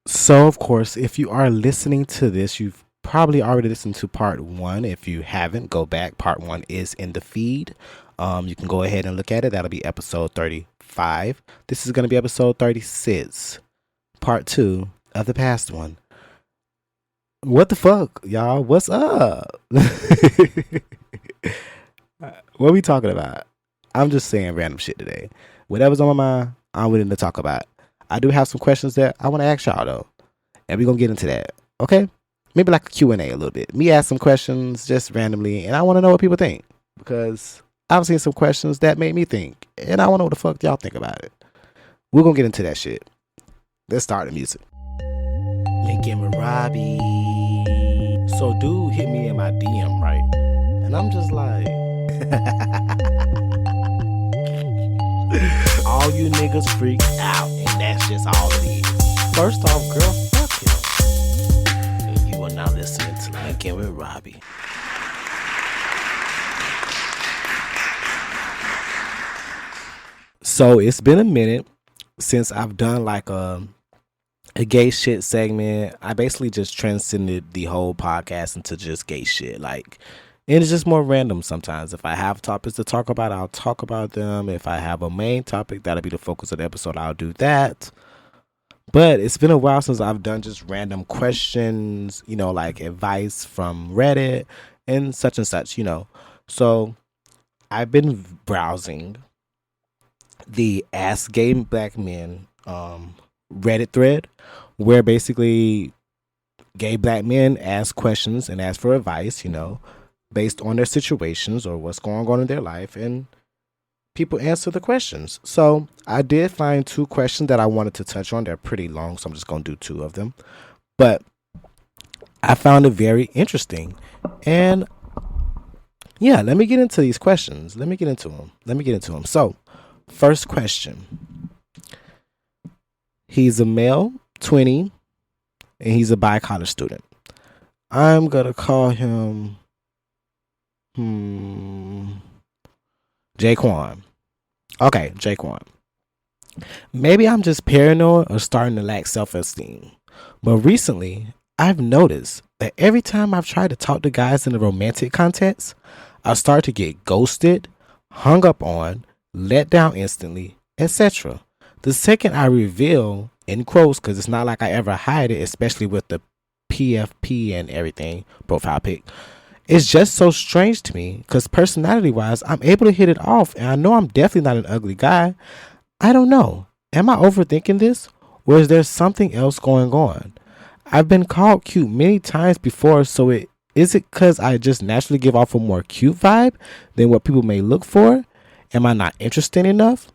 So, of course, if you are listening to this, you've probably already listened to part one. If you haven't, go back. Part one is in the feed. You can go ahead and look at it. That'll be episode 35. This is going to be episode 36, part two of the past one. What the fuck, y'all? What's up? What are we talking about? I'm just saying random shit today. Whatever's on my mind, I'm willing to talk about. I do have some questions that I want to ask y'all though, and we're gonna get into that. Okay? Maybe like a Q&A a little bit. Me ask some questions just randomly, and I want to know what people think because I've seen some questions that made me think, and I want to know what the fuck y'all think about it. We're gonna get into that shit. Let's start the music. Linkin with Robbie. So dude hit me in my DM, right? And I'm just like, all you niggas freak out, and that's just all it is. First off, girl, fuck him. And you are now listening to Linkin with Robbie. So it's been a minute since I've done like a gay shit segment. I basically just transcended the whole podcast into just gay shit. Like, and it's just more random sometimes. If I have topics to talk about, I'll talk about them. If I have a main topic, that'll be the focus of the episode, I'll do that. But it's been a while since I've done just random questions, like advice from Reddit and such. So I've been browsing the Ask Black Men Reddit thread where basically gay black men ask questions and ask for advice, based on their situations or what's going on in their life, and people answer the questions. So I did find two questions that I wanted to touch on. They're pretty long, so I'm just going to do two of them. But I found it very interesting. And yeah, let me get into these questions. Let me get into them. So, first question. He's a male, 20, and he's a college student. I'm going to call him Jaquan. Okay, Jaquan. Maybe I'm just paranoid or starting to lack self-esteem. But recently, I've noticed that every time I've tried to talk to guys in a romantic context, I start to get ghosted, hung up on, let down instantly, etc. The second I reveal, in quotes, because it's not like I ever hide it, especially with the PFP and everything, profile pic, it's just so strange to me because personality-wise, I'm able to hit it off, and I know I'm definitely not an ugly guy. I don't know. Am I overthinking this, or is there something else going on? I've been called cute many times before, so is it because I just naturally give off a more cute vibe than what people may look for? Am I not interesting enough?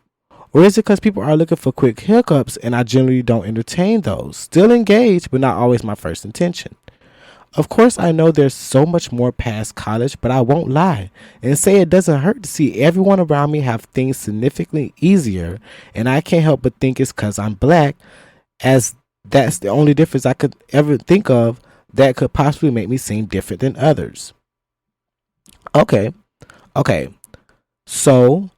Or is it because people are looking for quick hookups and I generally don't entertain those? Still engaged, but not always my first intention. Of course, I know there's so much more past college, but I won't lie and say it doesn't hurt to see everyone around me have things significantly easier, and I can't help but think it's because I'm black, as that's the only difference I could ever think of that could possibly make me seem different than others. Okay. So,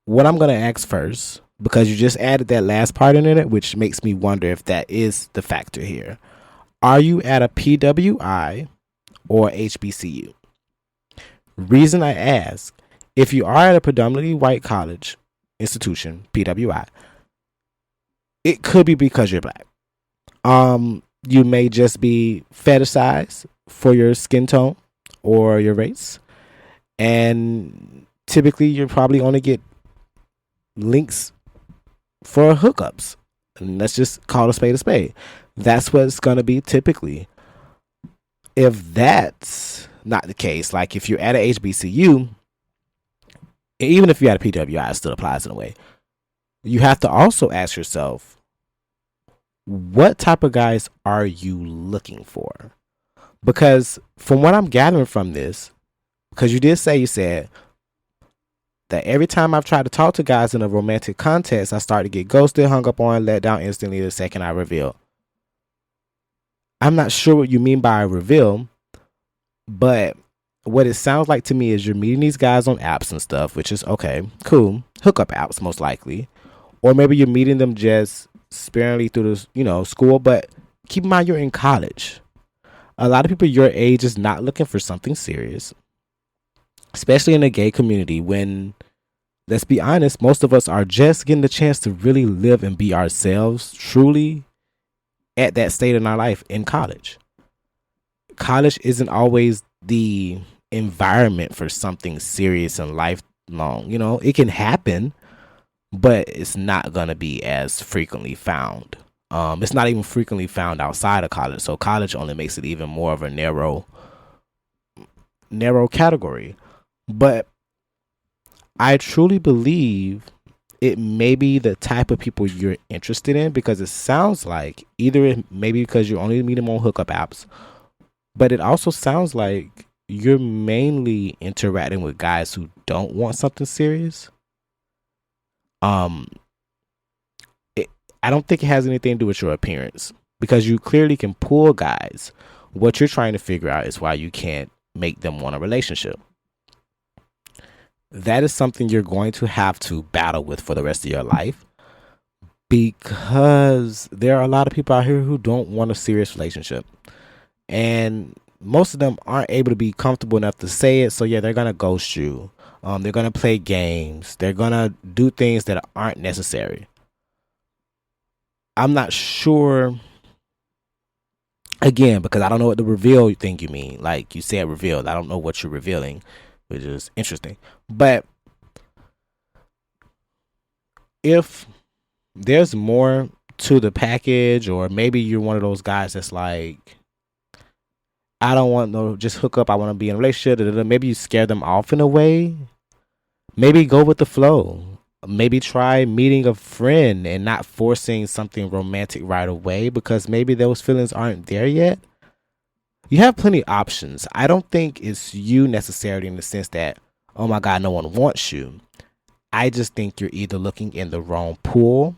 what I'm going to ask first, because you just added that last part in it, which makes me wonder if that is the factor here. Are you at a PWI or HBCU? Reason I ask, if you are at a predominantly white college institution, PWI, it could be because you're black. You may just be fetishized for your skin tone or your race. And typically you probably only get links for hookups. And let's just call a spade a spade. That's what it's going to be typically. If that's not the case, like if you're at a HBCU, even if you're at a PWI, it still applies in a way. You have to also ask yourself, what type of guys are you looking for? Because from what I'm gathering from this, because you said that every time I've tried to talk to guys in a romantic context, I start to get ghosted, hung up on, let down instantly the second I reveal. I'm not sure what you mean by reveal, but what it sounds like to me is you're meeting these guys on apps and stuff, which is okay, cool. Hookup apps, most likely. Or maybe you're meeting them just sparingly through the school, but keep in mind you're in college. A lot of people your age is not looking for something serious, especially in the gay community. When, let's be honest, most of us are just getting the chance to really live and be ourselves truly at that state in our life in college. College isn't always the environment for something serious and lifelong. It can happen, but it's not going to be as frequently found. It's not even frequently found outside of college. So college only makes it even more of a narrow category. But I truly believe it may be the type of people you're interested in, because it sounds like either maybe because you only meet them on hookup apps, but it also sounds like you're mainly interacting with guys who don't want something serious. I don't think it has anything to do with your appearance, because you clearly can pull guys. What you're trying to figure out is why you can't make them want a relationship. That is something you're going to have to battle with for the rest of your life, because there are a lot of people out here who don't want a serious relationship, and most of them aren't able to be comfortable enough to say it. So yeah, they're gonna ghost you. They're gonna play games. They're gonna do things that aren't necessary. I'm not sure. Again, because I don't know what the reveal thing you mean. Like you said, revealed. I don't know what you're revealing, which is interesting. But if there's more to the package, or maybe you're one of those guys that's like, I don't want no just hook up, I want to be in a relationship. Maybe you scare them off in a way. Maybe go with the flow. Maybe try meeting a friend and not forcing something romantic right away, because maybe those feelings aren't there yet. You have plenty of options. I don't think it's you necessarily in the sense that, oh my God, no one wants you. I just think you're either looking in the wrong pool,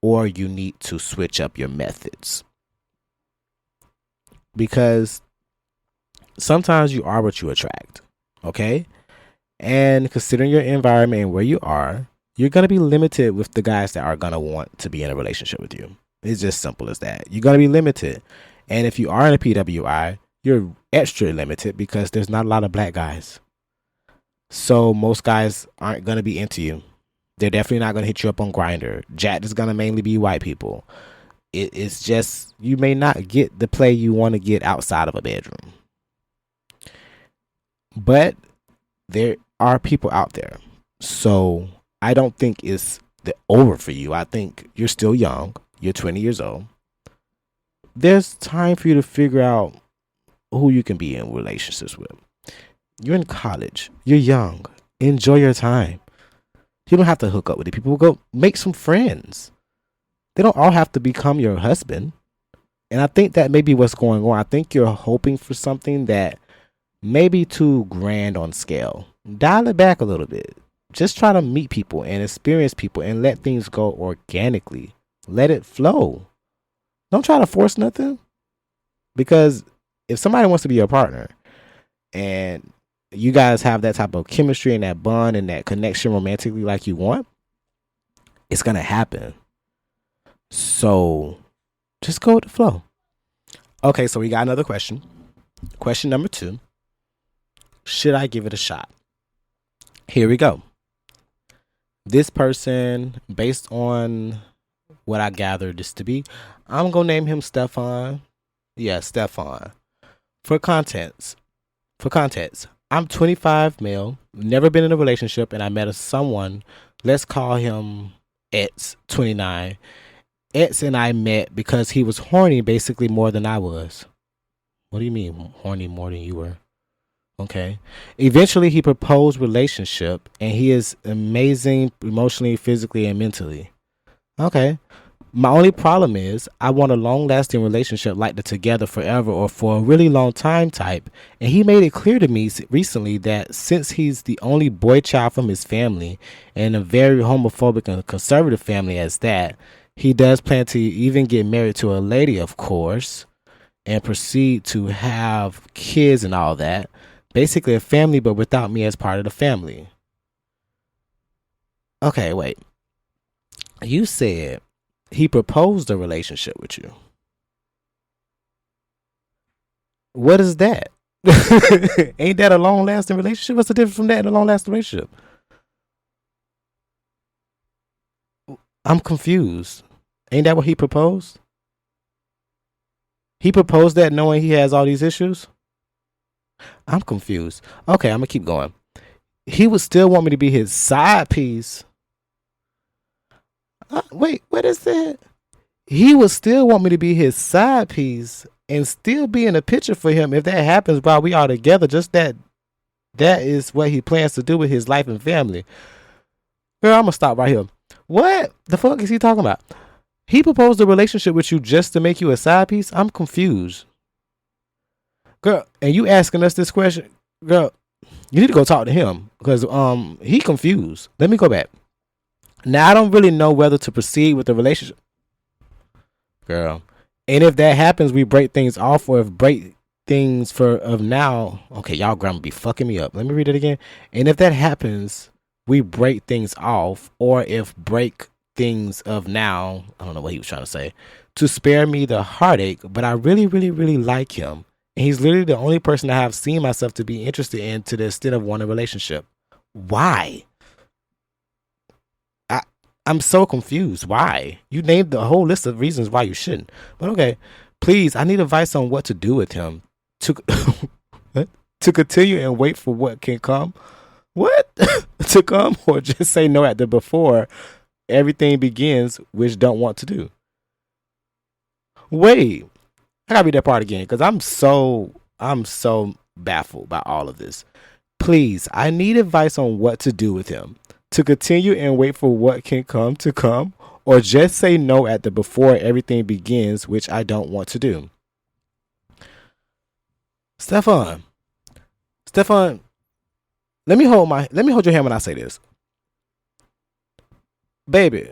or you need to switch up your methods. Because sometimes you are what you attract, okay? And considering your environment and where you are, you're going to be limited with the guys that are going to want to be in a relationship with you. It's just simple as that. You're going to be limited. And if you are in a PWI, you're extra limited because there's not a lot of black guys. So most guys aren't going to be into you. They're definitely not going to hit you up on Grindr. Jack is going to mainly be white people. It's just, you may not get the play you want to get outside of a bedroom. But there are people out there. So I don't think it's over for you. I think you're still young. You're 20 years old. There's time for you to figure out who you can be in relationships with. You're in college. You're young. Enjoy your time. You don't have to hook up with the people. Go make some friends. They don't all have to become your husband. And I think that may be what's going on. I think you're hoping for something that may be too grand on scale. Dial it back a little bit. Just try to meet people and experience people and let things go organically. Let it flow. Don't try to force nothing. Because if somebody wants to be your partner and you guys have that type of chemistry and that bond and that connection romantically like you want, it's going to happen. So just go with the flow. Okay, so we got another question. Question number 2. Should I give it a shot? Here we go. This person, based on what I gathered this to be, I'm going to name him Stefan. Yeah, Stefan. For context, I'm 25 male, never been in a relationship, and I met someone, let's call him X, 29. X and I met because he was horny basically more than I was. What do you mean horny more than you were? Okay. Eventually he proposed relationship, and he is amazing emotionally, physically, and mentally. Okay. My only problem is I want a long-lasting relationship like the together forever or for a really long time type. And he made it clear to me recently that since he's the only boy child from his family and a very homophobic and conservative family as that, he does plan to even get married to a lady, of course, and proceed to have kids and all that. Basically a family, but without me as part of the family. Okay, wait. You said he proposed a relationship with you. What is that? Ain't that a long lasting relationship? What's the difference from that and a long lasting relationship? I'm confused. Ain't that what he proposed? He proposed that knowing he has all these issues? I'm confused. Okay, I'm gonna keep going. He would still want me to be his side piece. Wait, what is that? He would still want me to be his side piece and still be in the picture for him if that happens while we are together. Just that is what he plans to do with his life and family. Girl, I'm gonna stop right here. What the fuck is he talking about? He proposed a relationship with you just to make you a side piece? I'm confused. Girl, and you asking us this question? Girl, you need to go talk to him because he confused. Let me go back. Now I don't really know whether to proceed with the relationship. Girl. And if that happens, we break things off, or if break things for of now. Okay, y'all gonna be fucking me up. Let me read it again. And if that happens, we break things off, or if break things of now, I don't know what he was trying to say, to spare me the heartache, but I really, really, really like him. And he's literally the only person I have seen myself to be interested in to the extent of wanting a relationship. Why? I'm so confused. Why? You named the whole list of reasons why you shouldn't. But okay, please, I need advice on what to do with him. To to continue and wait for what can come. What? To come, or just say no at the before everything begins, which don't want to do. Wait, I gotta read that part again because I'm so baffled by all of this. Please, I need advice on what to do with him. To continue and wait for what can come to come, or just say no at the before everything begins, which I don't want to do. Stefan, let me hold your hand when I say this. Baby,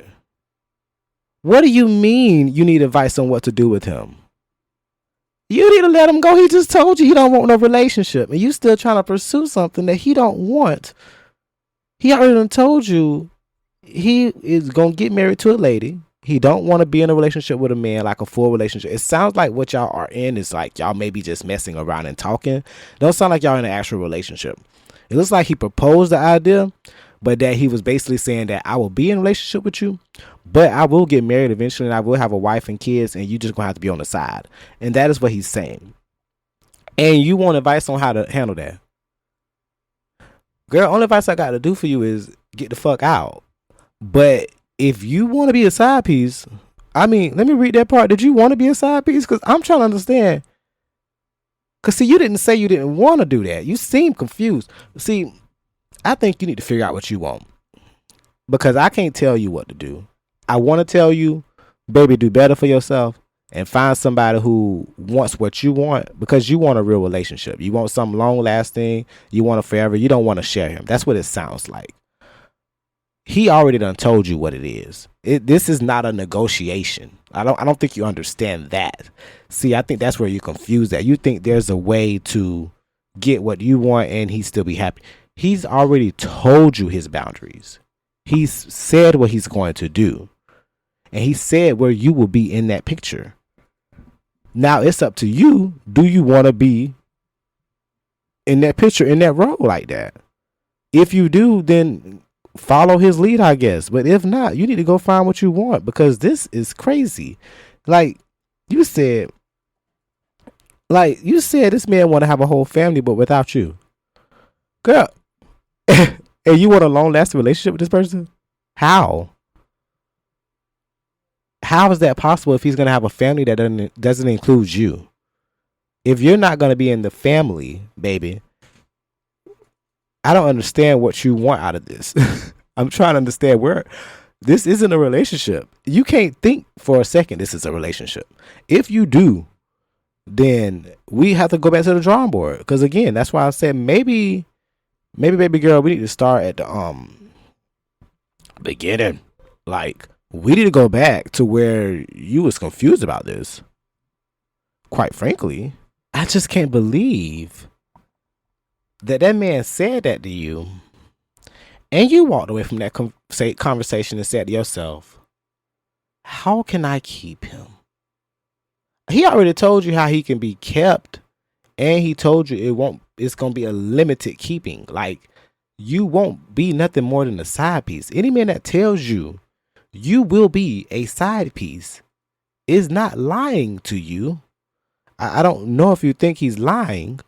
what do you mean you need advice on what to do with him? You need to let him go. He just told you he don't want no relationship, and you still trying to pursue something that he don't want. He already done told you he is gonna get married to a lady. He don't want to be in a relationship with a man, like a full relationship. It sounds like what y'all are in is like y'all maybe just messing around and talking. Don't sound like y'all in an actual relationship. It looks like he proposed the idea, but that he was basically saying that I will be in a relationship with you, but I will get married eventually and I will have a wife and kids, and you just gonna have to be on the side. And that is what he's saying. And you want advice on how to handle that. Girl, only advice I got to do for you is get the fuck out. But if you want to be a side piece, I mean, let me read that part. Did you want to be a side piece? Because I'm trying to understand. Because, see, you didn't say you didn't want to do that. You seem confused. See, I think you need to figure out what you want. Because I can't tell you what to do. I want to tell you, baby, do better for yourself. And find somebody who wants what you want, because you want a real relationship. You want something long lasting. You want it forever. You don't want to share him. That's what it sounds like. He already done told you what it is. This is not a negotiation. I don't think you understand that. See, I think that's where you're confused at. You think there's a way to get what you want and he still be happy. He's already told you his boundaries. He's said what he's going to do. And he said where you will be in that picture. Now it's up to you. Do you want to be in that picture, in that role like that? If you do, then follow his lead, I guess. But if not, you need to go find what you want, because this is crazy. Like you said this man want to have a whole family, but without you. Girl, and you want a long lasting relationship with this person? How? How is that possible if he's going to have a family that doesn't include you? If you're not going to be in the family, baby, I don't understand what you want out of this. I'm trying to understand where this isn't a relationship. You can't think for a second this is a relationship. If you do, then we have to go back to the drawing board. Because again, that's why I said maybe baby girl, we need to start at the beginning. Like, we need to go back to where you was confused about this. Quite frankly, I just can't believe that man said that to you, and you walked away from that conversation and said to yourself, how can I keep him? He already told you how he can be kept, and he told you it's gonna be a limited keeping. Like, you won't be nothing more than a side piece. Any man that tells you you will be a side piece is not lying to you. I don't know if you think he's lying,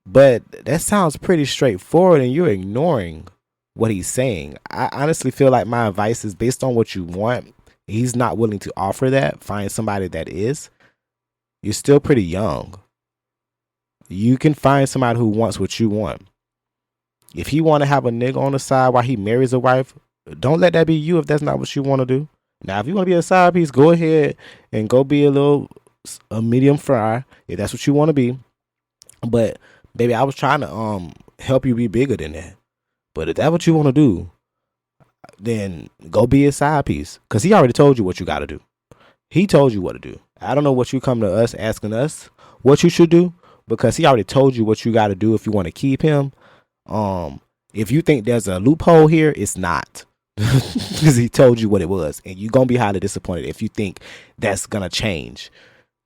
but that sounds pretty straightforward, and you're ignoring what he's saying. I honestly feel like my advice is based on what you want. He's not willing to offer that. Find somebody that is. You're still pretty young. You can find somebody who wants what you want. If he want to have a nigga on the side while he marries a wife, don't let that be you if that's not what you want to do. Now, if you want to be a side piece, go ahead and go be a medium fry if that's what you want to be. But baby, I was trying to help you be bigger than that. But if that's what you want to do, then go be a side piece. Because he already told you what you got to do. He told you what to do. I don't know what you come to us asking us what you should do, because he already told you what you got to do if you want to keep him. If you think there's a loophole here, it's not. Because he told you what it was, and you're gonna be highly disappointed if you think that's gonna change.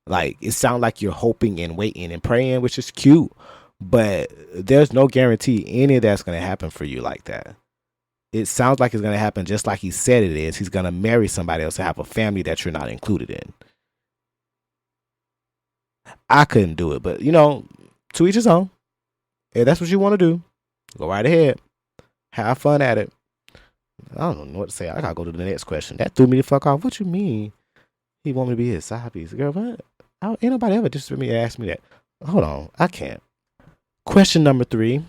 Like, it sounds like you're hoping and waiting and praying, which is cute, but there's no guarantee any of that's gonna happen for you like that. It sounds like it's gonna happen just like he said it is. He's gonna marry somebody else and have a family that you're not included in. I couldn't do it, but to each his own. If that's what you want to do, go right ahead. Have fun at it. I don't know what to say. I gotta go to the next question. That threw me the fuck off. What you mean? He want me to be his side piece? Girl, what? Ain't nobody ever just me ask me that. Hold on. I can't. Question number 3.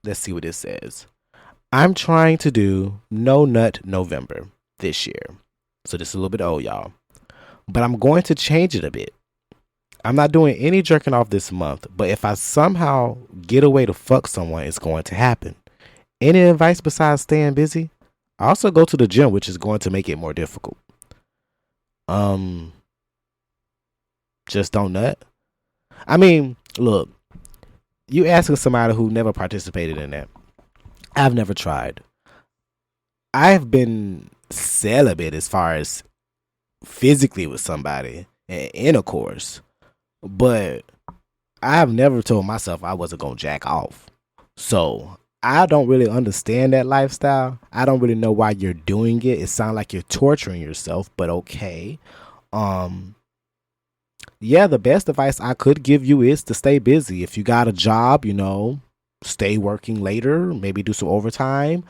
Let's see what this says. I'm trying to do No Nut November this year. So this is a little bit old, y'all. But I'm going to change it a bit. I'm not doing any jerking off this month, but if I somehow get away to fuck someone, it's going to happen. Any advice besides staying busy? I also go to the gym, which is going to make it more difficult. Just don't nut. I mean, look, you asking somebody who never participated in that. I've never tried. I've been celibate as far as physically with somebody and intercourse, but I've never told myself I wasn't gonna jack off. So I don't really understand that lifestyle. I don't really know why you're doing it. It sounds like you're torturing yourself, but okay. Yeah, the best advice I could give you is to stay busy. If you got a job, stay working later, maybe do some overtime.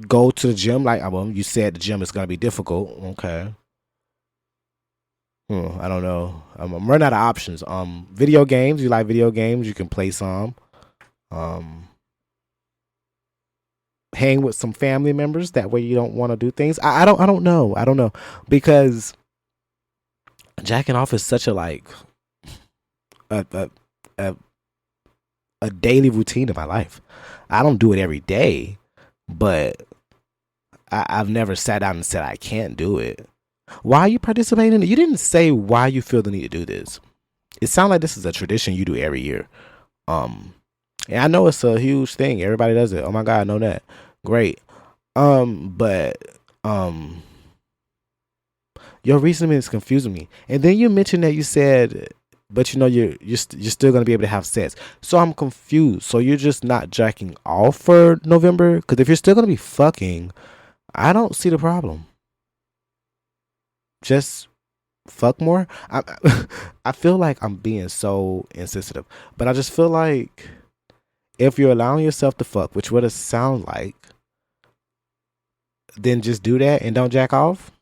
Go to the gym. Like, well, you said the gym is gonna be difficult. Okay. I don't know. I'm running out of options. Video games. You like video games? You can play some. Hang with some family members. That way you don't want to do things. I don't know because jacking off is such a a daily routine of my life. I don't do it every day, but I've never sat down and said I can't do it. Why are you participating? You didn't say why you feel the need to do this. It sounds like this is a tradition you do every year. And I know it's a huge thing. Everybody does it. Oh my God, I know that. Great. But your reasoning is confusing me. And then you mentioned that you said, but you're still gonna be able to have sex. So I'm confused. So you're just not jacking off for November? Because if you're still gonna be fucking, I don't see the problem. Just fuck more. I feel like I'm being so insensitive, but I just feel like if you're allowing yourself to fuck, which what it sounds like, then just do that and don't jack off.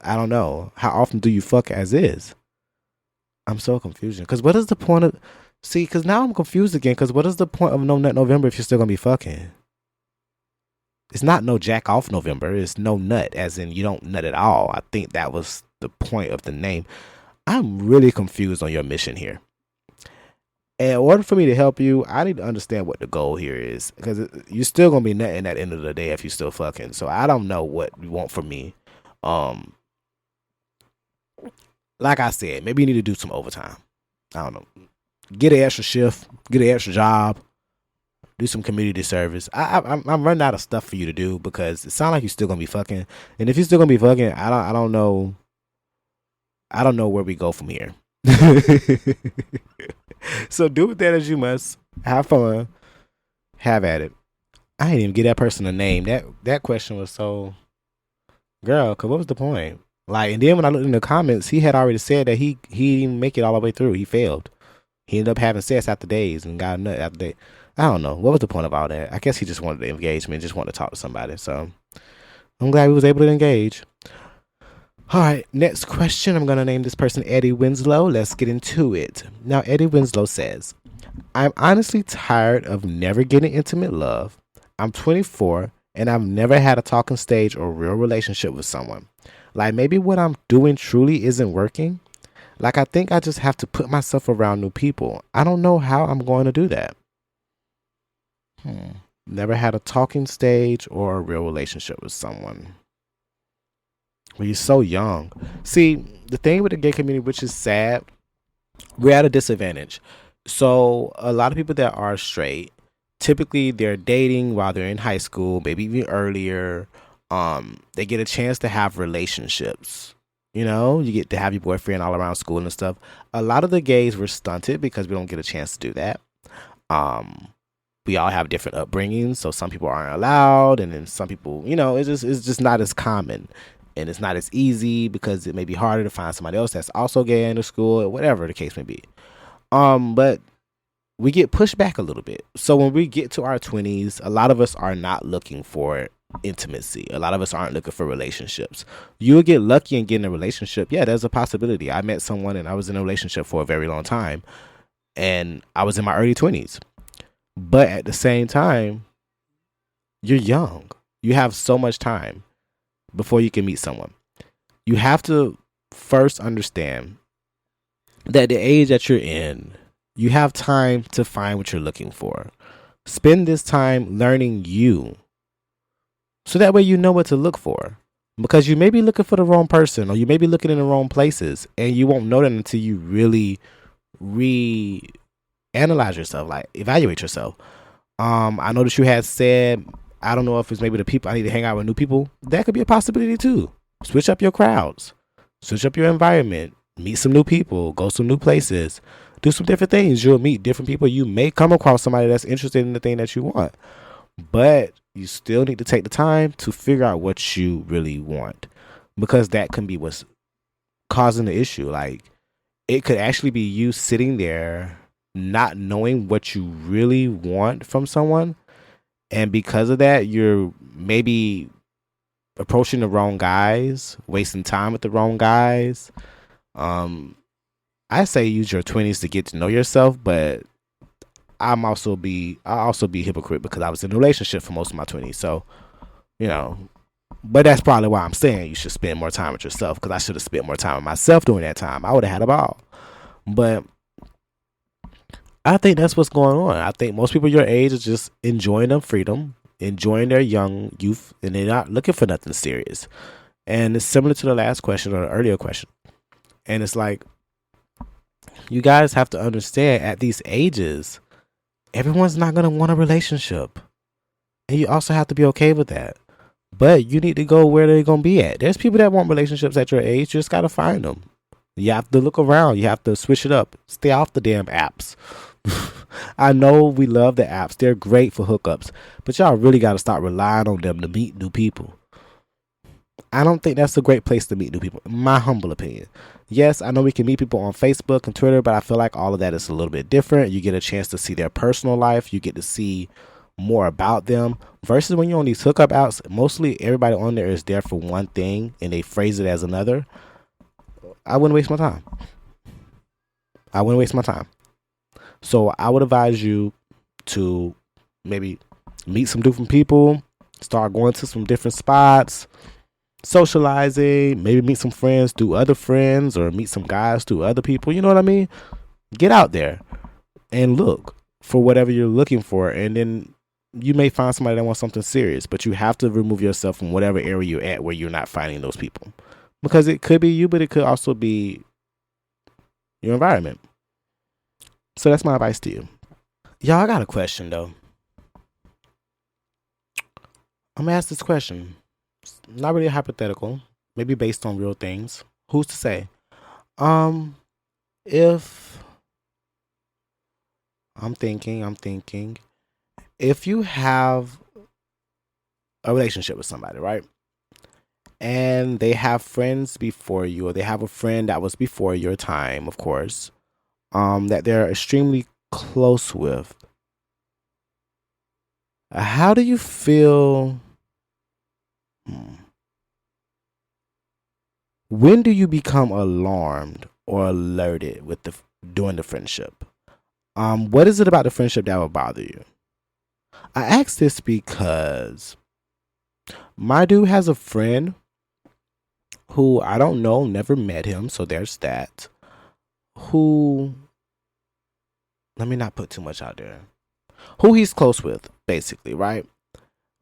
I don't know. How often do you fuck as is? I'm so confused. Because what is the point of... See, because now I'm confused again. Because what is the point of No Nut November if you're still going to be fucking? It's not no jack off November. It's no nut, as in you don't nut at all. I think that was the point of the name. I'm really confused on your mission here. In order for me to help you, I need to understand what the goal here is. Because you're still going to be nutting at the end of the day if you're still fucking. So I don't know what you want from me. Like I said, maybe you need to do some overtime. I don't know. Get an extra shift. Get an extra job. do some community service. I'm running out of stuff for you to do because it sounds like you're still gonna be fucking. And if you're still gonna be fucking, I don't know. I don't know where we go from here. So do with that as you must. Have fun. Have at it. I didn't even give that person a name. That question was so, girl. Cause what was the point? Like, and then when I looked in the comments, he had already said that he didn't make it all the way through. He failed. He ended up having sex after days and got a nut after days. I don't know. What was the point of all that? I guess he just wanted the engagement, just wanted to talk to somebody. So I'm glad we was able to engage. All right, next question. I'm going to name this person Eddie Winslow. Let's get into it. Now, Eddie Winslow says, I'm honestly tired of never getting intimate love. I'm 24 and I've never had a talking stage or real relationship with someone. Like, maybe what I'm doing truly isn't working. Like, I think I just have to put myself around new people. I don't know how I'm going to do that. Never had a talking stage or a real relationship with someone. Well, you're so young. See, the thing with the gay community, which is sad, we're at a disadvantage. So a lot of people that are straight, typically they're dating while they're in high school, maybe even earlier. They get a chance to have relationships. You know, you get to have your boyfriend all around school and stuff. A lot of the gays were stunted because we don't get a chance to do that. We all have different upbringings, so some people aren't allowed, and then some people, you know, it's just not as common, and it's not as easy because it may be harder to find somebody else that's also gay in the school, or whatever the case may be. But we get pushed back a little bit. So when we get to our 20s, a lot of us are not looking for intimacy. A lot of us aren't looking for relationships. You'll get lucky and get in a relationship. Yeah, there's a possibility. I met someone and I was in a relationship for a very long time, and I was in my early 20s. But at the same time, you're young. You have so much time before you can meet someone. You have to first understand that the age that you're in, you have time to find what you're looking for. Spend this time learning you, so that way you know what to look for. Because you may be looking for the wrong person, or you may be looking in the wrong places, and you won't know that until you really analyze yourself, like evaluate yourself. I noticed you had said, I don't know if it's maybe the people, I need to hang out with new people. That could be a possibility too. Switch up your crowds, switch up your environment, meet some new people, go some new places, do some different things. You'll meet different people. You may come across somebody that's interested in the thing that you want, but you still need to take the time to figure out what you really want, because that can be what's causing the issue. Like, it could actually be you sitting there not knowing what you really want from someone, and because of that, you're maybe approaching the wrong guys, wasting time with the wrong guys. I say use your 20s to get to know yourself, but I also be a hypocrite because I was in a relationship for most of my 20s. So, you know, but that's probably why I'm saying you should spend more time with yourself, because I should have spent more time with myself during that time. I would have had a ball. But I think that's what's going on. I think most people your age are just enjoying their freedom, enjoying their young youth, and they're not looking for nothing serious. And it's similar to the last question or the earlier question. And it's like, you guys have to understand, at these ages, everyone's not going to want a relationship. And you also have to be okay with that. But you need to go where they're going to be at. There's people that want relationships at your age. You just got to find them. You have to look around. You have to switch it up. Stay off the damn apps. I know we love the apps. They're great for hookups. But y'all really got to start relying on them to meet new people. I don't think that's a great place to meet new people, in my humble opinion. Yes, I know we can meet people on Facebook and Twitter, but I feel like all of that is a little bit different. You get a chance to see their personal life. You get to see more about them. Versus when you're on these hookup apps, mostly everybody on there is there for one thing and they phrase it as another. I wouldn't waste my time. So I would advise you to maybe meet some different people, start going to some different spots, socializing, maybe meet some friends through other friends, or meet some guys through other people. You know what I mean? Get out there and look for whatever you're looking for, and then you may find somebody that wants something serious, but you have to remove yourself from whatever area you're at where you're not finding those people, because it could be you, but it could also be your environment. So that's my advice to you. Y'all, I got a question though. I'm gonna ask this question. It's not really hypothetical, maybe based on real things. Who's to say? Um, if I'm thinking, if you have a relationship with somebody, right? And they have friends before you, or they have a friend that was before your time, of course, that they're extremely close with. How do you feel? When do you become alarmed or alerted with the during the friendship? What is it about the friendship that will bother you? I ask this because my dude has a friend who I don't know, never met him, so there's that. Who, let me not put too much out there. Who he's close with, basically, right?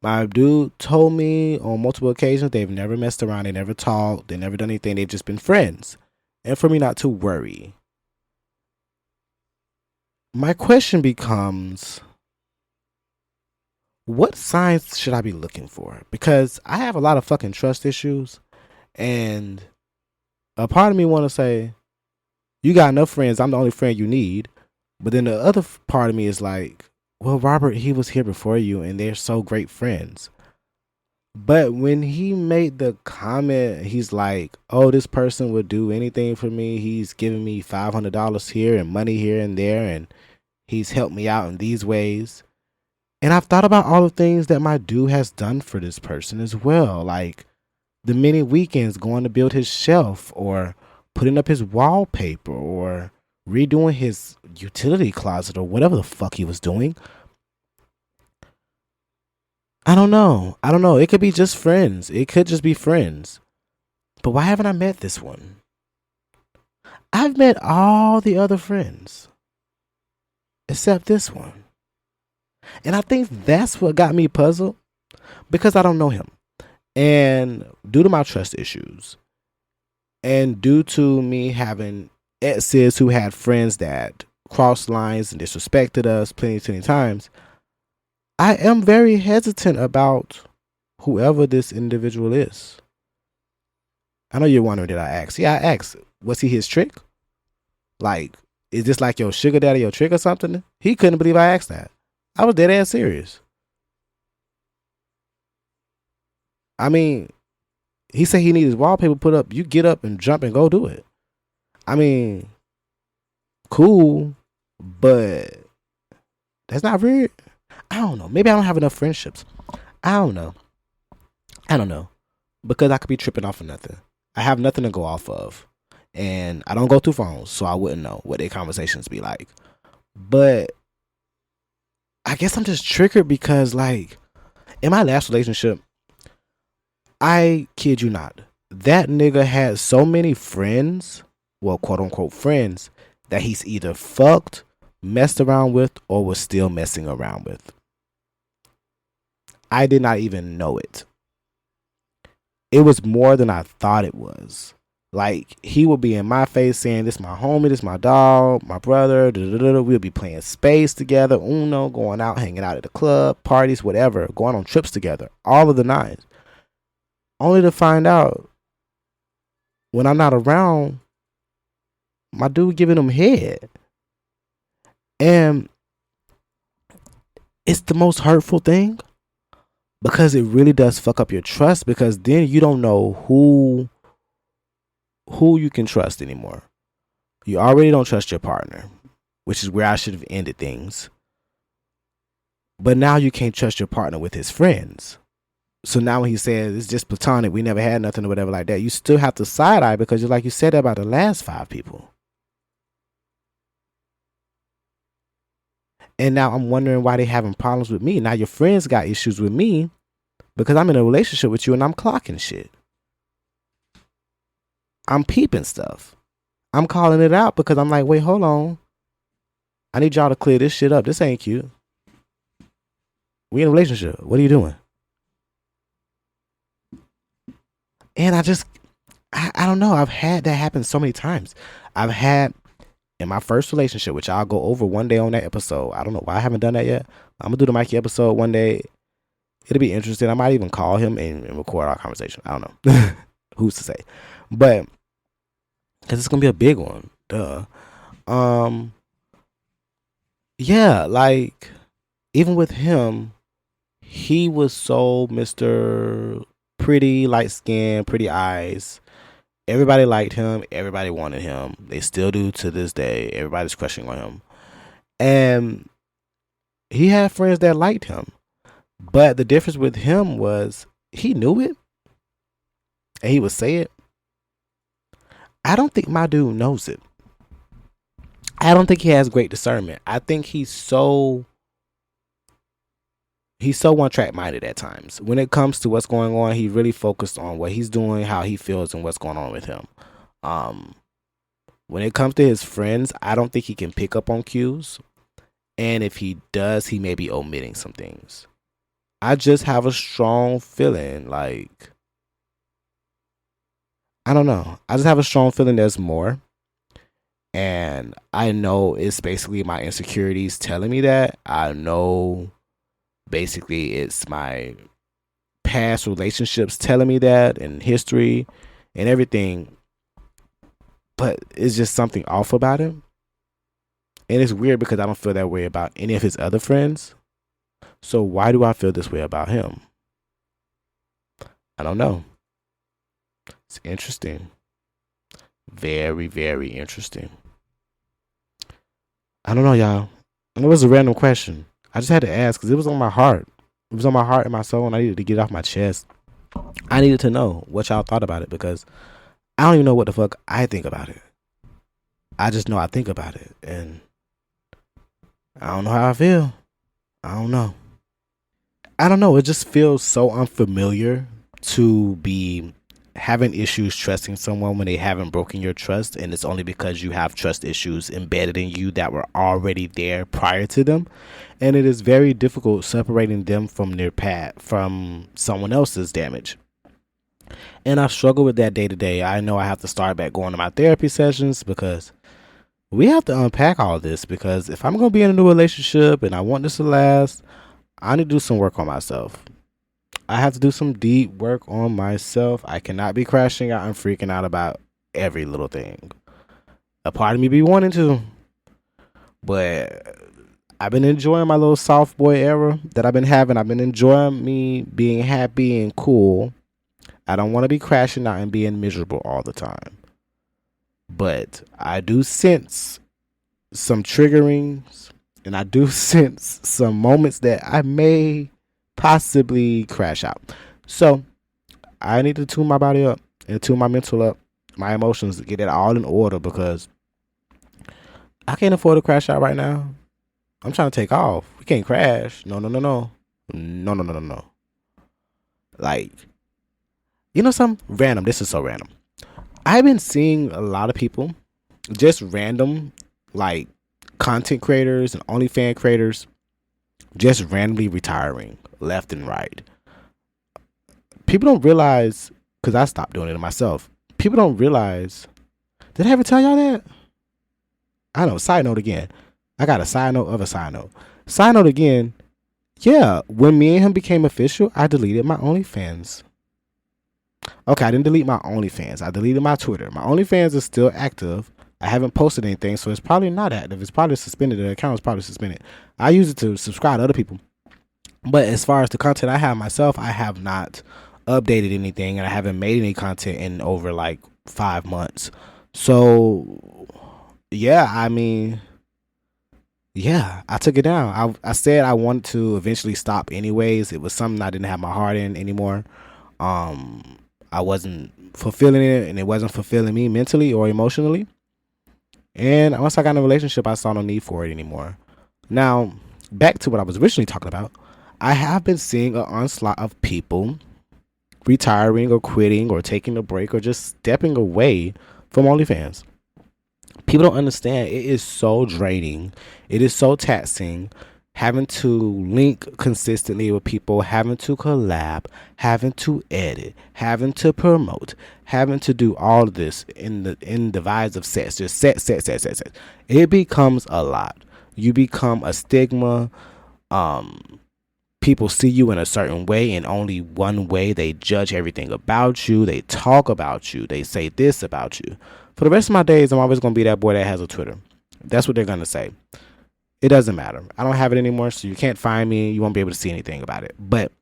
My dude told me on multiple occasions they've never messed around, they never talked, they never done anything, they've just been friends. And for me not to worry. My question becomes, what signs should I be looking for? Because I have a lot of fucking trust issues, and a part of me want to say, you got enough friends, I'm the only friend you need. But then the other part of me is like, well, Robert, he was here before you, and they're so great friends. But when he made the comment, he's like, oh, this person would do anything for me. He's giving me $500 here and money here and there, and he's helped me out in these ways. And I've thought about all the things that my dude has done for this person as well. Like the many weekends going to build his shelf, or putting up his wallpaper, or redoing his utility closet, or whatever the fuck he was doing. I don't know. It could be just friends. It could just be friends. But why haven't I met this one? I've met all the other friends except this one. And I think that's what got me puzzled, because I don't know him. And due to my trust issues, and due to me having exes who had friends that crossed lines and disrespected us plenty times, I am very hesitant about whoever this individual is. I know you're wondering, did I ask? Yeah, I asked. Was he his trick? Like, is this like your sugar daddy, your trick or something? He couldn't believe I asked that. I was dead ass serious. I mean, he said he needed his wallpaper put up. You get up and jump and go do it. I mean, cool, but that's not weird. I don't know. Maybe I don't have enough friendships. I don't know. Because I could be tripping off of nothing. I have nothing to go off of. And I don't go through phones, so I wouldn't know what their conversations be like. But I guess I'm just triggered because, like, in my last relationship, I kid you not, that nigga had so many friends, well, quote unquote friends, that he's either fucked, messed around with, or was still messing around with. I did not even know it. It was more than I thought it was. Like, he would be in my face saying, this my homie, this my dog, my brother, we'll be playing space together, Uno, going out, hanging out at the club, parties, whatever, going on trips together, all of the nines. Only to find out, when I'm not around, my dude giving him head. And it's the most hurtful thing, because it really does fuck up your trust, because then you don't know who you can trust anymore. You already don't trust your partner, which is where I should have ended things. But now you can't trust your partner with his friends. So now when he says it's just platonic, we never had nothing or whatever like that, you still have to side eye, because like you said about the last 5 people. And now I'm wondering why they having problems with me. Now your friends got issues with me because I'm in a relationship with you and I'm clocking shit. I'm peeping stuff. I'm calling it out because I'm like, wait, hold on. I need y'all to clear this shit up. This ain't cute. We in a relationship. What are you doing? And I don't know. I've had that happen so many times. I've had in my first relationship, which I'll go over one day on that episode. I don't know why I haven't done that yet. I'm going to do the Mikey episode one day. It'll be interesting. I might even call him and record our conversation. I don't know. Who's to say? But because it's gonna be a big one. Duh. Yeah, like even with him, he was so Mr. Pretty, light skin, pretty eyes. Everybody liked him. Everybody wanted him. They still do to this day. Everybody's crushing on him. And he had friends that liked him. But the difference with him was he knew it. And he would say it. I don't think my dude knows it. I don't think he has great discernment. I think he's so one track minded at times. When it comes to what's going on, he really focused on what he's doing, how he feels, and what's going on with him. When it comes to his friends, I don't think he can pick up on cues. And if he does, he may be omitting some things. I just have a strong feeling, like, I don't know. I just have a strong feeling there's more. And I know it's basically my insecurities telling me that. I know basically it's my past relationships telling me that, and history and everything. But it's just something off about him. And it's weird because I don't feel that way about any of his other friends. So why do I feel this way about him? I don't know. It's interesting. Very, very interesting. I don't know, y'all. And it was a random question. I just had to ask because it was on my heart. It was on my heart and my soul, and I needed to get it off my chest. I needed to know what y'all thought about it because I don't even know what the fuck I think about it. I just know I think about it, and I don't know how I feel. I don't know. It just feels so unfamiliar to be having issues trusting someone when they haven't broken your trust, and it's only because you have trust issues embedded in you that were already there prior to them. And it is very difficult separating them from their path, from someone else's damage. And I struggle with that day to day. I know I have to start back going to my therapy sessions because we have to unpack all this, because if I'm going to be in a new relationship and I want this to last, I need to do some work on myself. I have to do some deep work on myself. I cannot be crashing out and freaking out about every little thing. A part of me be wanting to, but I've been enjoying my little soft boy era that I've been having. I've been enjoying me being happy and cool. I don't want to be crashing out and being miserable all the time. But I do sense some triggerings, and I do sense some moments that I may possibly crash out. So I need to tune my body up and tune my mental up, my emotions, get it all in order, because I can't afford to crash out right now. I'm trying to take off. We can't crash. No. Like, you know something random? This is so random. I've been seeing a lot of people, just random, like content creators and OnlyFans creators, just randomly retiring left and right. People don't realize, because I stopped doing it myself. People don't realize. Did I ever tell y'all that? I know. Side note again. I got a side note of a side note. Side note again. Yeah, when me and him became official, I deleted my OnlyFans. Okay, I didn't delete my OnlyFans. I deleted my Twitter. My OnlyFans is still active. I haven't posted anything, so it's probably not active. It's probably suspended. The account is probably suspended. I use it to subscribe to other people. But as far as the content I have myself, I have not updated anything, and I haven't made any content in over like 5 months. So, yeah, I mean, yeah, I took it down. I said I wanted to eventually stop anyways. It was something I didn't have my heart in anymore. I wasn't fulfilling it, and it wasn't fulfilling me mentally or emotionally. And once I got in a relationship, I saw no need for it anymore. Now, back to what I was originally talking about. I have been seeing an onslaught of people retiring or quitting or taking a break or just stepping away from OnlyFans. People don't understand. It is so draining. It is so taxing. Having to link consistently with people, having to collab, having to edit, having to promote, having to do all of this in the vibes of sex. Just sex. It becomes a lot. You become a stigma. people see you in a certain way, and only one way. They judge everything about you. They talk about you. They say this about you. For the rest of my days, I'm always going to be that boy that has a Twitter. That's what they're going to say. It doesn't matter. I don't have it anymore, so you can't find me. You won't be able to see anything about it. But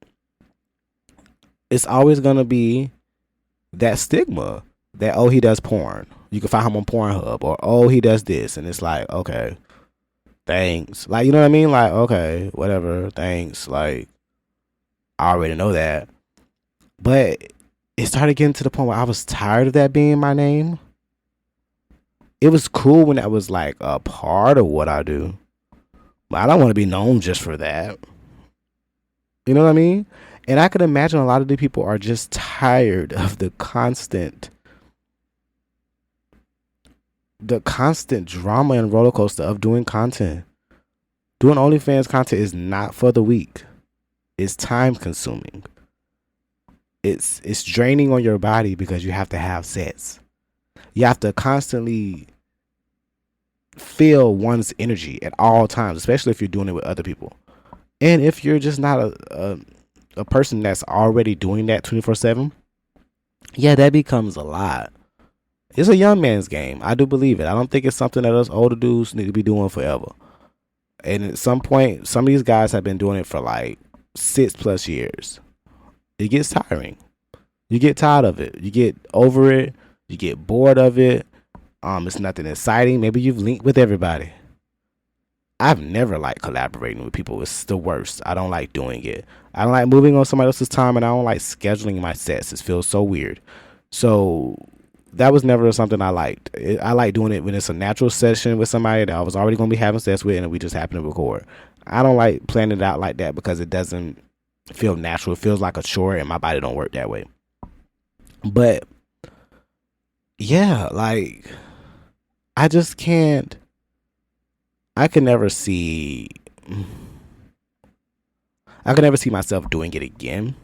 it's always going to be that stigma that, oh, he does porn. You can find him on Pornhub. Or, oh, he does this. And it's like, okay, thanks. Like, you know what I mean? Like, okay, whatever, thanks. Like, I already know that. But it started getting to the point where I was tired of that being my name. It was cool when that was like a part of what I do. But I don't want to be known just for that. You know what I mean? And I could imagine a lot of the people are just tired of the constant drama and roller coaster of doing content. Doing OnlyFans content is not for the weak. It's time consuming. It's draining on your body because you have to have sex. You have to constantly feel one's energy at all times, especially if you're doing it with other people. And if you're just not a person that's already doing that 24/7, yeah, that becomes a lot. It's a young man's game. I do believe it. I don't think it's something that us older dudes need to be doing forever. And at some point, some of these guys have been doing it for like 6+ years. It gets tiring. You get tired of it. You get over it. You get bored of it. It's nothing exciting. Maybe you've linked with everybody. I've never liked collaborating with people. It's the worst. I don't like doing it. I don't like moving on somebody else's time, and I don't like scheduling my sets. It feels so weird. So that was never something I liked. I like doing it when it's a natural session with somebody that I was already going to be having sex with, and we just happen to record. I don't like planning it out like that because it doesn't feel natural. It feels like a chore, and my body don't work that way. But yeah, like I just can't. I could never see myself doing it again.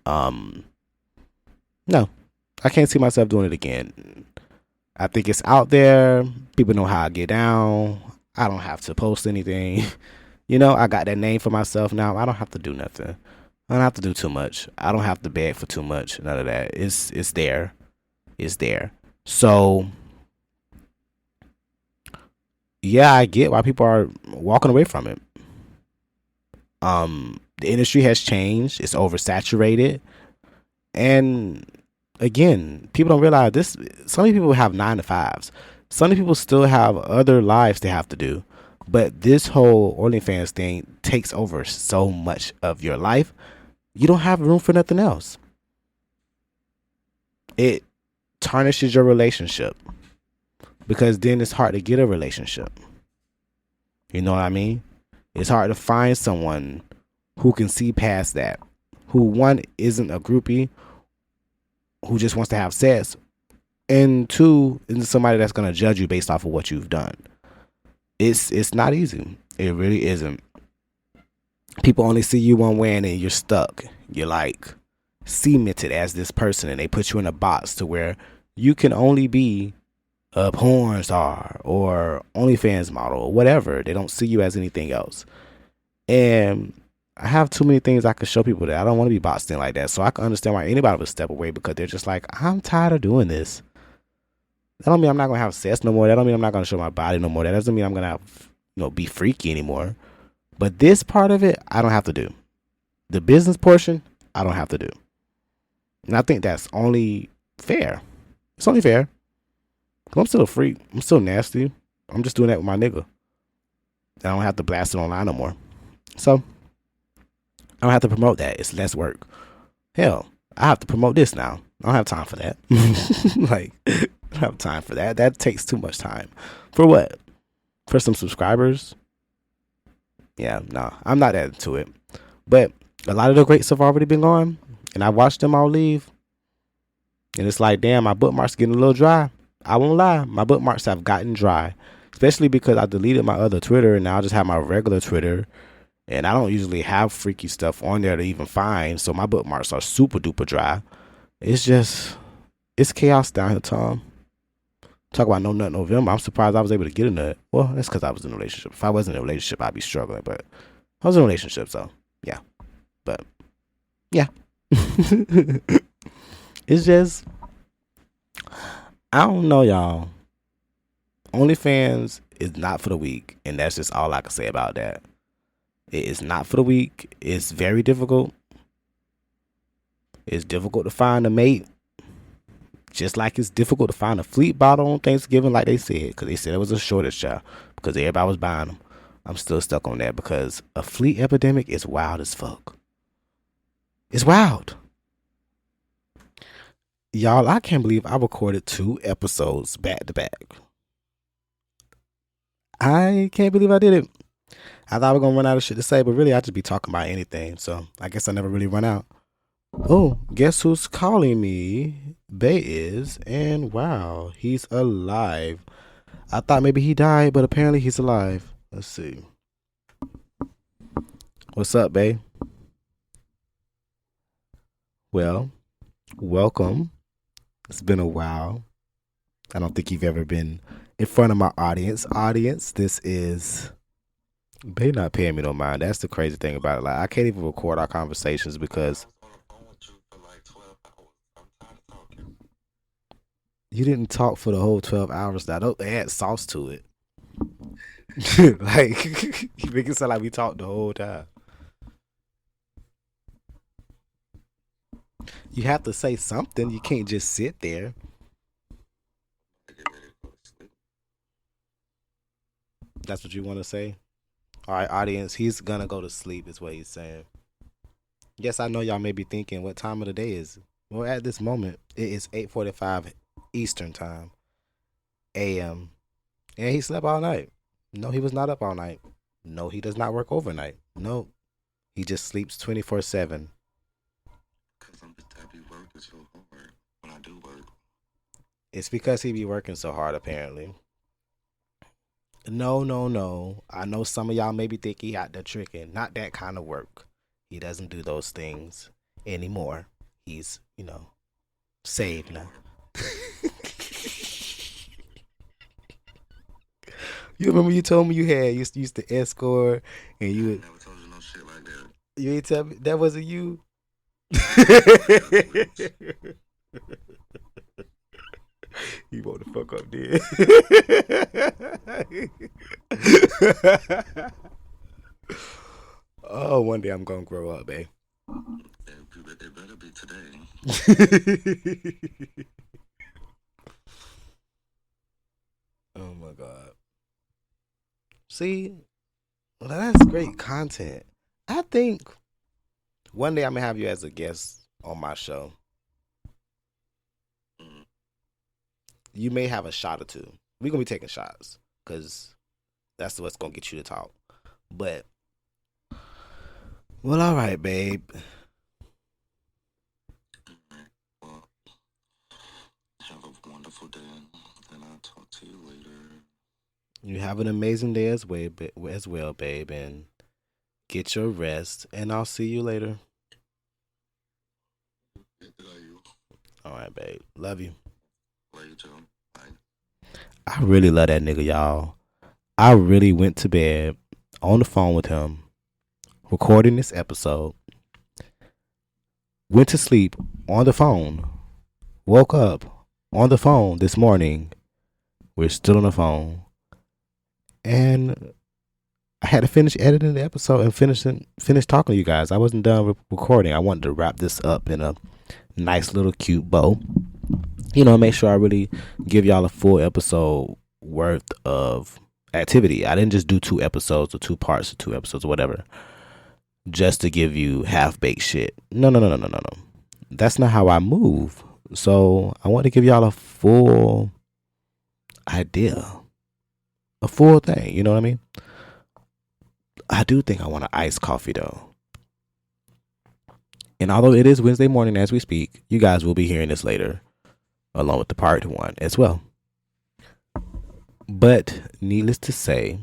No, I can't see myself doing it again. I think it's out there. People know how I get down. I don't have to post anything. You know, I got that name for myself now. I don't have to do nothing. I don't have to do too much. I don't have to beg for too much. None of that. It's there. It's there. So yeah, I get why people are walking away from it. The industry has changed. It's oversaturated. And again, people don't realize this. Some people have 9-to-5s. Some people still have other lives they have to do. But this whole OnlyFans thing takes over so much of your life. You don't have room for nothing else. It tarnishes your relationship. Because then it's hard to get a relationship. You know what I mean? It's hard to find someone who can see past that. Who, one, isn't a groupie, who just wants to have sex. And two, is somebody that's going to judge you based off of what you've done. It's not easy. It really isn't. People only see you one way and then you're stuck. You're like cemented as this person, and they put you in a box to where you can only be a porn star or OnlyFans model or whatever. They don't see you as anything else. And I have too many things I could show people that I don't want to be boxed in like that. So I can understand why anybody would step away, because they're just like, I'm tired of doing this. That don't mean I'm not going to have sex no more. That don't mean I'm not going to show my body no more. That doesn't mean I'm going to be freaky anymore. But this part of it, I don't have to do. The business portion, I don't have to do. And I think that's only fair. It's only fair. I'm still a freak. I'm still nasty. I'm just doing that with my nigga. I don't have to blast it online no more. So I don't have to promote that. It's less work. Hell, I have to promote this now. I don't have time for that. Like, I don't have time for that. That takes too much time. For what? For some subscribers? Yeah, no, I'm not into it. But a lot of the greats have already been gone, and I watched them all leave. And it's like, damn, my bookmarks getting a little dry. I won't lie, my bookmarks have gotten dry, especially because I deleted my other Twitter and now I just have my regular Twitter, and I don't usually have freaky stuff on there to even find, so my bookmarks are super duper dry. It's chaos down here, Tom. Talk about no nut November. I'm surprised I was able to get a nut. Well, that's because I was in a relationship. If I wasn't in a relationship, I'd be struggling, but I was in a relationship, so yeah. But yeah. It's just, I don't know, y'all. OnlyFans is not for the weak, and that's just all I can say about that. It is not for the weak. It's very difficult. It's difficult to find a mate, just like it's difficult to find a Fleet bottle on Thanksgiving, like they said, because they said it was a shortage, child, because everybody was buying them. I'm still stuck on that because a Fleet epidemic is wild as fuck. It's wild. Y'all, I can't believe I recorded 2 episodes back to back. I can't believe I did it. I thought I was going to run out of shit to say, but really I just be talking about anything. So I guess I never really run out. Oh, guess who's calling me? Bay is, and wow, he's alive. I thought maybe he died, but apparently he's alive. Let's see. What's up, Bay? Well, welcome. It's been a while. I don't think you've ever been in front of my audience. This is... Bay not paying me no mind. That's the crazy thing about it. Like, I can't even record our conversations because... You didn't talk for the whole 12 hours. Now, don't add sauce to it. Like, you make it sound like we talked the whole time. You have to say something. You can't just sit there. That's what you want to say? All right, audience, he's going to go to sleep is what he's saying. Yes, I know y'all may be thinking, what time of the day is it? Well, at this moment, it is 8:45 Eastern time, a.m. And he slept all night. No, he was not up all night. No, he does not work overnight. No, he just sleeps 24/7. Because I be working so hard when I do work. It's because he be working so hard, apparently. No. I know some of y'all maybe think he out there tricking. Not that kind of work. He doesn't do those things anymore. He's, saved now. You remember you told me you used to escort and you... I never told you no shit like that. You ain't tell me that wasn't you? You want the fuck up there. Oh, one day I'm gonna grow up, babe. It better be today. Oh my god. See, well, that's great content. I think one day I'm gonna have you as a guest on my show. You may have a shot or two. We're gonna be taking shots because that's what's gonna get you to talk. But well, all right, babe. Well, have a wonderful day, and I'll talk to you later. You have an amazing day as well, babe, and get your rest, and I'll see you later. All right, babe. Love you. Love you too. Bye. I really love that nigga, y'all. I really went to bed on the phone with him, recording this episode. Went to sleep on the phone. Woke up on the phone this morning. We're still on the phone. And I had to finish editing the episode and finish talking to you guys. I wasn't done recording. I wanted to wrap this up in a nice little cute bow. Make sure I really give y'all a full episode worth of activity. I didn't just do 2 episodes or 2 parts of 2 episodes or whatever, just to give you half-baked shit. No. That's not how I move. So I want to give y'all a full idea. A full thing, you know what I mean? I do think I want an iced coffee, though. And although it is Wednesday morning as we speak, you guys will be hearing this later, along with the part 1 as well. But needless to say,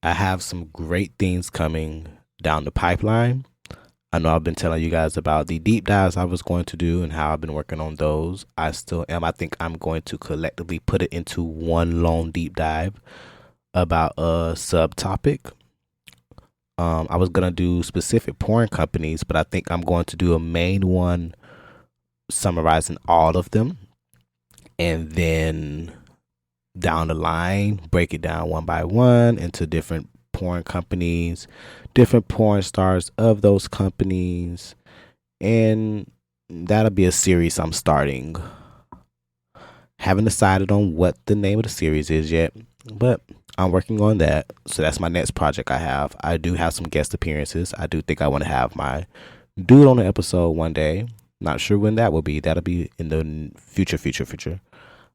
I have some great things coming down the pipeline. I know I've been telling you guys about the deep dives I was going to do and how I've been working on those. I still am. I think I'm going to collectively put it into one long deep dive about a subtopic I was gonna do specific porn companies, but I think I'm going to do a main one summarizing all of them, and then down the line break it down one by one into different porn companies, different porn stars of those companies, and that'll be a series I'm starting. Haven't decided on what the name of the series is yet, but I'm working on that. So that's my next project I have. I do have some guest appearances. I do think I want to have my dude on the episode one day. Not sure when that will be. That'll be in the future.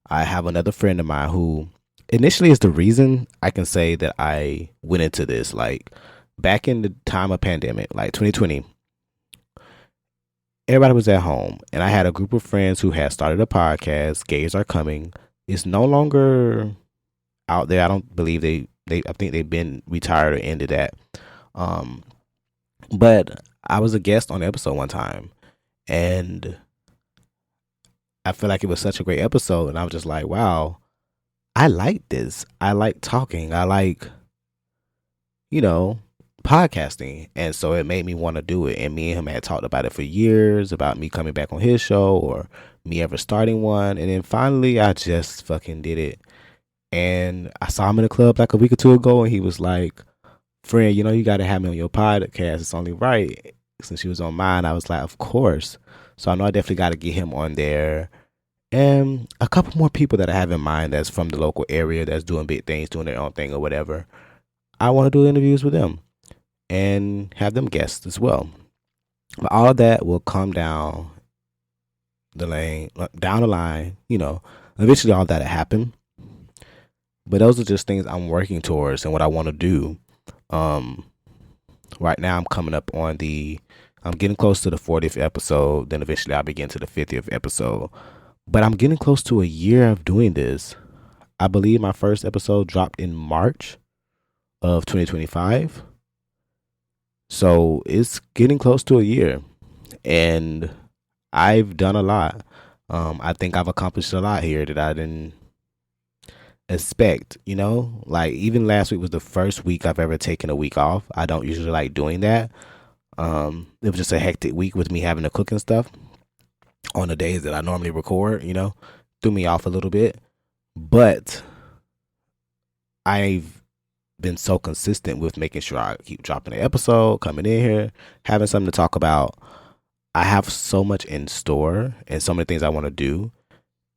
I have another friend of mine who initially is the reason I can say that I went into this. Like back in the time of pandemic, like 2020, everybody was at home, and I had a group of friends who had started a podcast. Gays Are Coming. It's no longer out there. I don't believe they I think they've been retired or ended that. But I was a guest on the episode one time, and I feel like it was such a great episode, and I was just like, wow, I like this. I like talking. I like, podcasting. And so it made me want to do it. And me and him had talked about it for years, about me coming back on his show or me ever starting one. And then finally I just fucking did it. And I saw him in the club like a week or two ago, and he was like, friend, you got to have me on your podcast. It's only right. Since he was on mine, I was like, of course. So I know I definitely got to get him on there. And a couple more people that I have in mind that's from the local area that's doing big things, doing their own thing or whatever. I want to do interviews with them and have them guests as well. But all of that will come down the line, eventually all that will happen. But those are just things I'm working towards and what I want to do. Right now I'm coming up on I'm getting close to the 40th episode. Then eventually I'll begin to the 50th episode. But I'm getting close to a year of doing this. I believe my first episode dropped in March of 2025. So it's getting close to a year. And I've done a lot. I think I've accomplished a lot here that I didn't expect, like even last week was the first week I've ever taken a week off. I don't usually like doing that. It was just a hectic week with me having to cook and stuff on the days that I normally record, threw me off a little bit, but I've been so consistent with making sure I keep dropping an episode, coming in here, having something to talk about. I have so much in store and so many things I want to do,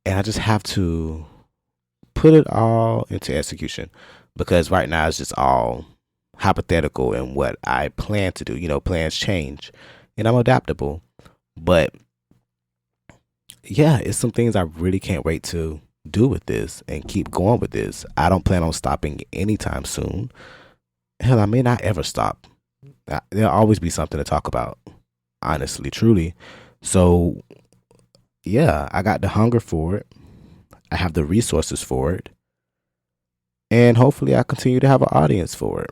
and I just have to put it all into execution, because right now it's just all hypothetical and what I plan to do. Plans change and I'm adaptable, but yeah, it's some things I really can't wait to do with this and keep going with this. I don't plan on stopping anytime soon. Hell, I may not ever stop. There'll always be something to talk about, honestly, truly. So yeah, I got the hunger for it. I have the resources for it. And hopefully I continue to have an audience for it.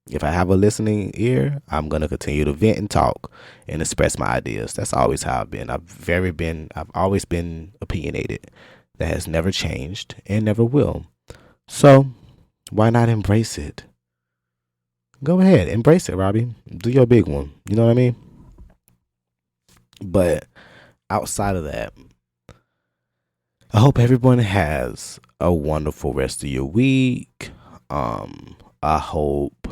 If I have a listening ear, I'm going to continue to vent and talk and express my ideas. That's always how I've been. I've always been opinionated. That has never changed and never will. So why not embrace it? Go ahead, embrace it, Robbie. Do your big one. You know what I mean? But outside of that, I hope everyone has a wonderful rest of your week. I hope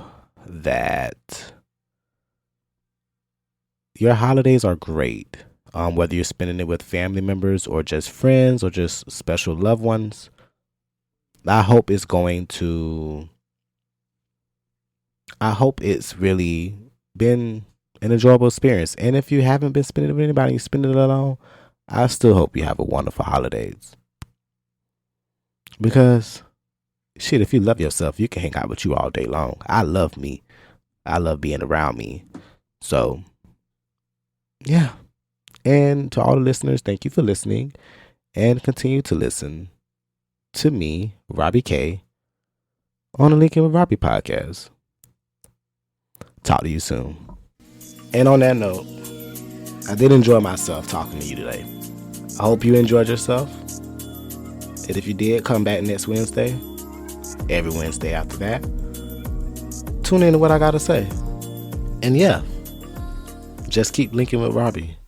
that your holidays are great. Whether you're spending it with family members or just friends or just special loved ones, I hope it's really been an enjoyable experience. And if you haven't been spending it with anybody, you spend it alone, I still hope you have a wonderful holidays. Because shit, if you love yourself, you can hang out with you all day long. I love me. I love being around me. So yeah. And to all the listeners, thank you for listening, and continue to listen to me, Robbie K, on the Linkinwitrobby podcast. Talk to you soon. And on that note, I did enjoy myself talking to you today. I hope you enjoyed yourself. And if you did, come back next Wednesday, every Wednesday after that, tune in to what I gotta say. And yeah, just keep linking with Robbie.